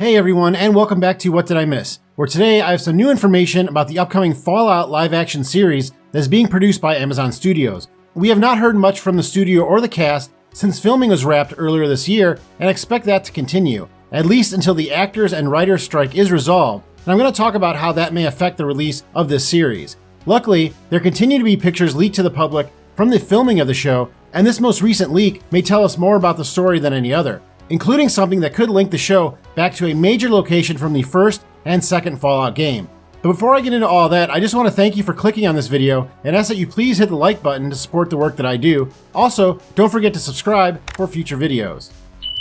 Hey everyone, and welcome back to What Did I Miss? Where today I have some new information about the upcoming Fallout live-action series that is being produced by Amazon Studios. We have not heard much from the studio or the cast since filming was wrapped earlier this year, and expect that to continue, at least until the actors and writers strike is resolved, and I'm going to talk about how that may affect the release of this series. Luckily, there continue to be pictures leaked to the public from the filming of the show, and this most recent leak may tell us more about the story than any other, including something that could link the show back to a major location from the first and second Fallout game. But before I get into all that, I just want to thank you for clicking on this video and ask that you please hit the like button to support the work that I do. Also, don't forget to subscribe for future videos.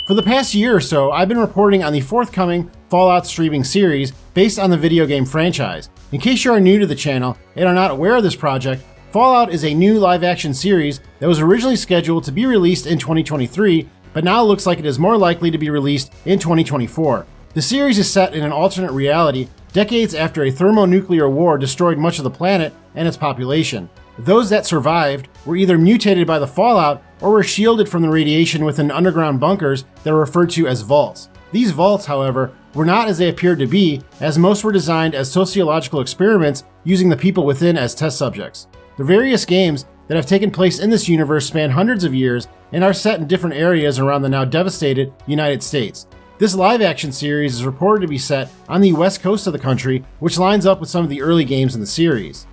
For the past year or so, I've been reporting on the forthcoming Fallout streaming series based on the video game franchise. In case you are new to the channel and are not aware of this project, Fallout is a new live-action series that was originally scheduled to be released in 2023, but now looks like it is more likely to be released in 2024. The series is set in an alternate reality, decades after a thermonuclear war destroyed much of the planet and its population. Those that survived were either mutated by the fallout or were shielded from the radiation within underground bunkers that are referred to as vaults. These vaults, however, were not as they appeared to be, as most were designed as sociological experiments using the people within as test subjects. The various games that have taken place in this universe span hundreds of years and are set in different areas around the now devastated United States. This live-action series is reported to be set on the west coast of the country, which lines up with some of the early games in the series.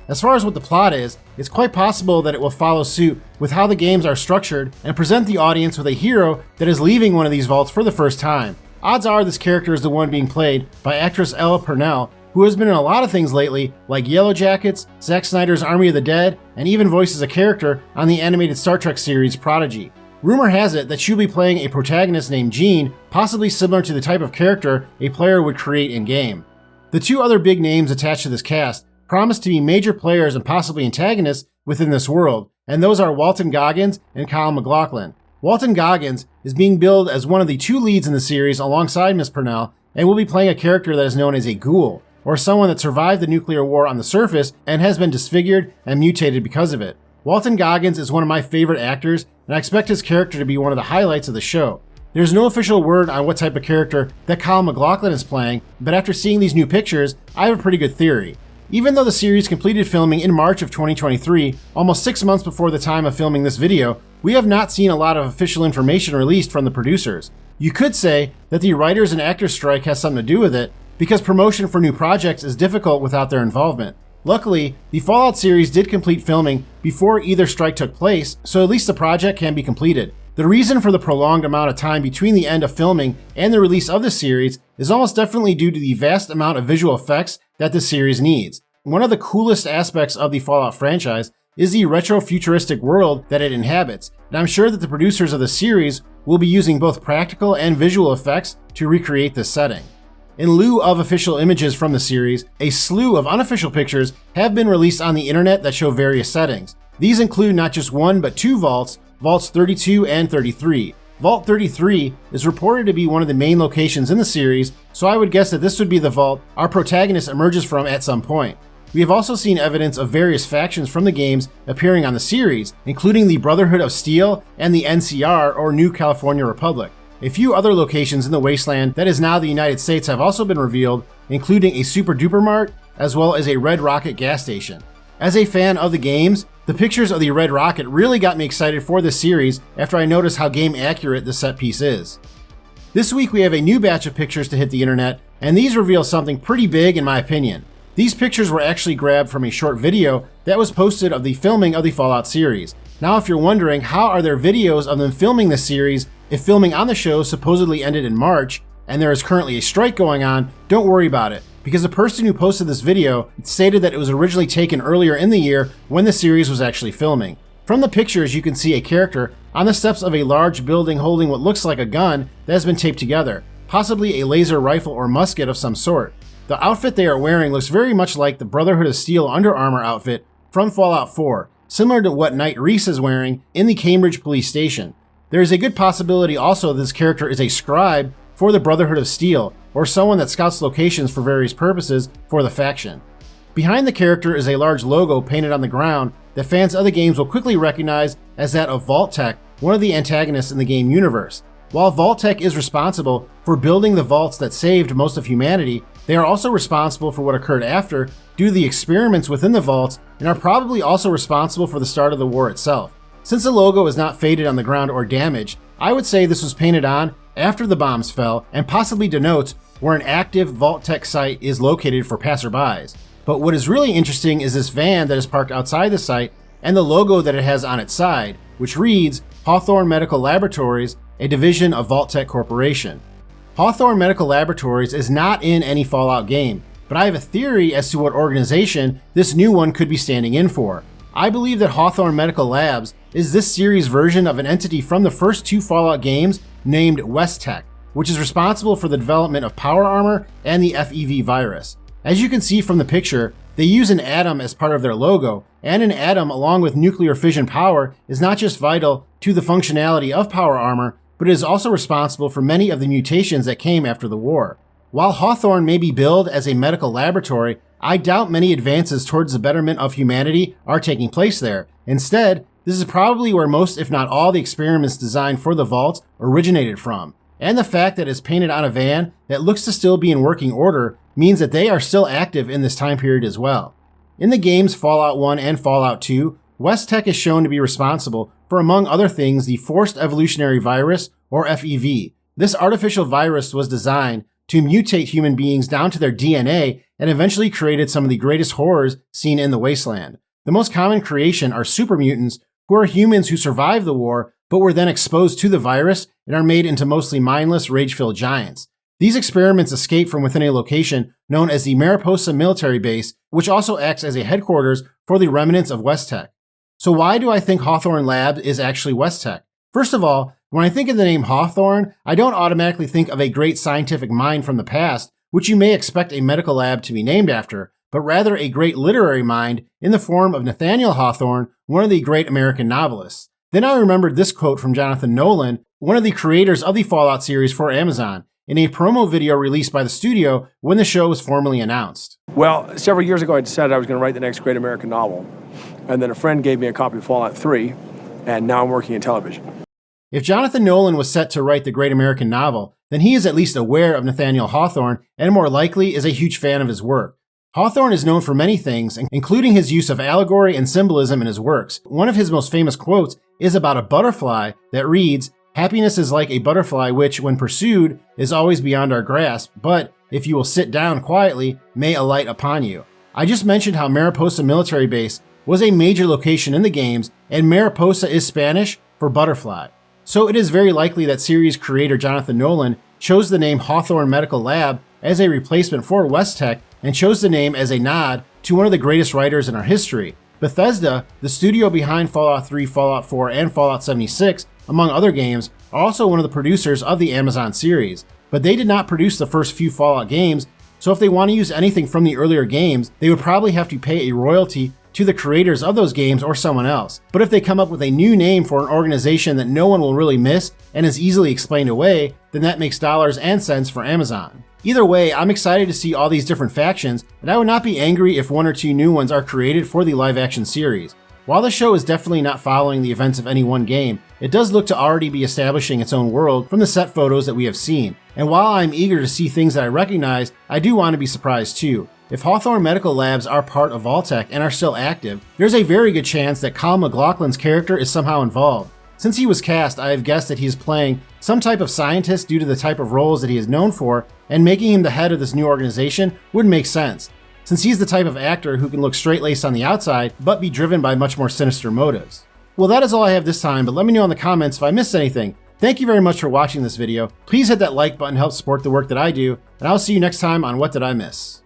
As far as what the plot is, it's quite possible that it will follow suit with how the games are structured and present the audience with a hero that is leaving one of these vaults for the first time. Odds are this character is the one being played by actress Ella Purnell, who has been in a lot of things lately, like Yellow Jackets, Zack Snyder's Army of the Dead, and even voices a character on the animated Star Trek series Prodigy. Rumor has it that she'll be playing a protagonist named Jean, possibly similar to the type of character a player would create in-game. The two other big names attached to this cast promise to be major players and possibly antagonists within this world, and those are Walton Goggins and Kyle MacLachlan. Walton Goggins is being billed as one of the two leads in the series alongside Miss Purnell, and will be playing a character that is known as a ghoul, or someone that survived the nuclear war on the surface and has been disfigured and mutated because of it. Walton Goggins is one of my favorite actors, and I expect his character to be one of the highlights of the show. There's no official word on what type of character that Kyle MacLachlan is playing, but after seeing these new pictures, I have a pretty good theory. Even though the series completed filming in March of 2023, almost 6 months before the time of filming this video, we have not seen a lot of official information released from the producers. You could say that the writers and actors strike has something to do with it, because promotion for new projects is difficult without their involvement. Luckily, the Fallout series did complete filming before either strike took place, so at least the project can be completed. The reason for the prolonged amount of time between the end of filming and the release of the series is almost definitely due to the vast amount of visual effects that the series needs. One of the coolest aspects of the Fallout franchise is the retro-futuristic world that it inhabits, and I'm sure that the producers of the series will be using both practical and visual effects to recreate this setting. In lieu of official images from the series, a slew of unofficial pictures have been released on the internet that show various settings. These include not just one but two vaults, Vaults 32 and 33. Vault 33 is reported to be one of the main locations in the series, so I would guess that this would be the vault our protagonist emerges from at some point. We have also seen evidence of various factions from the games appearing on the series, including the Brotherhood of Steel and the NCR, or New California Republic. A few other locations in the wasteland that is now the United States have also been revealed, including a Super Duper Mart, as well as a Red Rocket gas station. As a fan of the games, the pictures of the Red Rocket really got me excited for this series after I noticed how game accurate the set piece is. This week we have a new batch of pictures to hit the internet, and these reveal something pretty big in my opinion. These pictures were actually grabbed from a short video that was posted of the filming of the Fallout series. Now if you're wondering how are there videos of them filming this series if filming on the show supposedly ended in March and there is currently a strike going on, don't worry about it, because the person who posted this video stated that it was originally taken earlier in the year when the series was actually filming. From the pictures you can see a character on the steps of a large building holding what looks like a gun that has been taped together, possibly a laser rifle or musket of some sort. The outfit they are wearing looks very much like the Brotherhood of Steel Under Armour outfit from Fallout 4, similar to what Knight Reese is wearing in the Cambridge police station. There is a good possibility also this character is a scribe for the Brotherhood of Steel, or someone that scouts locations for various purposes for the faction. Behind the character is a large logo painted on the ground that fans of the games will quickly recognize as that of Vault-Tec, one of the antagonists in the game universe. While Vault-Tec is responsible for building the vaults that saved most of humanity, they are also responsible for what occurred after due to the experiments within the vaults and are probably also responsible for the start of the war itself. Since the logo is not faded on the ground or damaged, I would say this was painted on after the bombs fell and possibly denotes where an active Vault-Tec site is located for passerbys. But what is really interesting is this van that is parked outside the site and the logo that it has on its side, which reads Hawthorne Medical Laboratories, a division of Vault-Tec Corporation. Hawthorne Medical Laboratories is not in any Fallout game, but I have a theory as to what organization this new one could be standing in for. I believe that Hawthorne Medical Labs is this series' version of an entity from the first 2 Fallout games named WestTech, which is responsible for the development of power armor and the FEV virus. As you can see from the picture, they use an atom as part of their logo, and an atom along with nuclear fission power is not just vital to the functionality of power armor, but it is also responsible for many of the mutations that came after the war. While Hawthorne may be billed as a medical laboratory, I doubt many advances towards the betterment of humanity are taking place there. Instead, this is probably where most, if not all, the experiments designed for the vaults originated from. And the fact that it's painted on a van that looks to still be in working order means that they are still active in this time period as well. In the games Fallout 1 and Fallout 2, WestTech is shown to be responsible for, among other things, the Forced Evolutionary Virus, or FEV. This artificial virus was designed to mutate human beings down to their DNA and eventually created some of the greatest horrors seen in the wasteland. The most common creation are super mutants, who are humans who survived the war but were then exposed to the virus and are made into mostly mindless, rage-filled giants. These experiments escape from within a location known as the Mariposa Military Base, which also acts as a headquarters for the remnants of WestTech. So why do I think Hawthorne Lab is actually WestTech? First of all, when I think of the name Hawthorne, I don't automatically think of a great scientific mind from the past, which you may expect a medical lab to be named after, but rather a great literary mind in the form of Nathaniel Hawthorne, one of the great American novelists. Then I remembered this quote from Jonathan Nolan, one of the creators of the Fallout series for Amazon, in a promo video released by the studio when the show was formally announced. Well, several years ago I decided I was going to write the next great American novel, and then a friend gave me a copy of Fallout 3, and now I'm working in television. If Jonathan Nolan was set to write the great American novel, then he is at least aware of Nathaniel Hawthorne and more likely is a huge fan of his work. Hawthorne is known for many things, including his use of allegory and symbolism in his works. One of his most famous quotes is about a butterfly that reads, "Happiness is like a butterfly which, when pursued, is always beyond our grasp, but if you will sit down quietly, may alight upon you." I just mentioned how Mariposa Military Base was a major location in the games, and Mariposa is Spanish for butterfly. So it is very likely that series creator Jonathan Nolan chose the name Hawthorne Medical Lab as a replacement for WestTech and chose the name as a nod to one of the greatest writers in our history. Bethesda, the studio behind Fallout 3, Fallout 4, and Fallout 76, among other games, are also one of the producers of the Amazon series. But they did not produce the first few Fallout games, so if they want to use anything from the earlier games, they would probably have to pay a royalty to the creators of those games or someone else. But if they come up with a new name for an organization that no one will really miss and is easily explained away, then that makes dollars and cents for Amazon. Either way, I'm excited to see all these different factions, and I would not be angry if 1 or 2 new ones are created for the live-action series. While the show is definitely not following the events of any one game, it does look to already be establishing its own world from the set photos that we have seen. And while I'm eager to see things that I recognize, I do want to be surprised too. If Hawthorne Medical Labs are part of Vault-Tec and are still active, there's a very good chance that Kyle MacLachlan's character is somehow involved. Since he was cast, I have guessed that he is playing some type of scientist due to the type of roles that he is known for, and making him the head of this new organization would make sense, since he's the type of actor who can look straight-laced on the outside, but be driven by much more sinister motives. Well, that is all I have this time, but let me know in the comments if I missed anything. Thank you very much for watching this video. Please hit that like button to help support the work that I do, and I'll see you next time on What Did I Miss?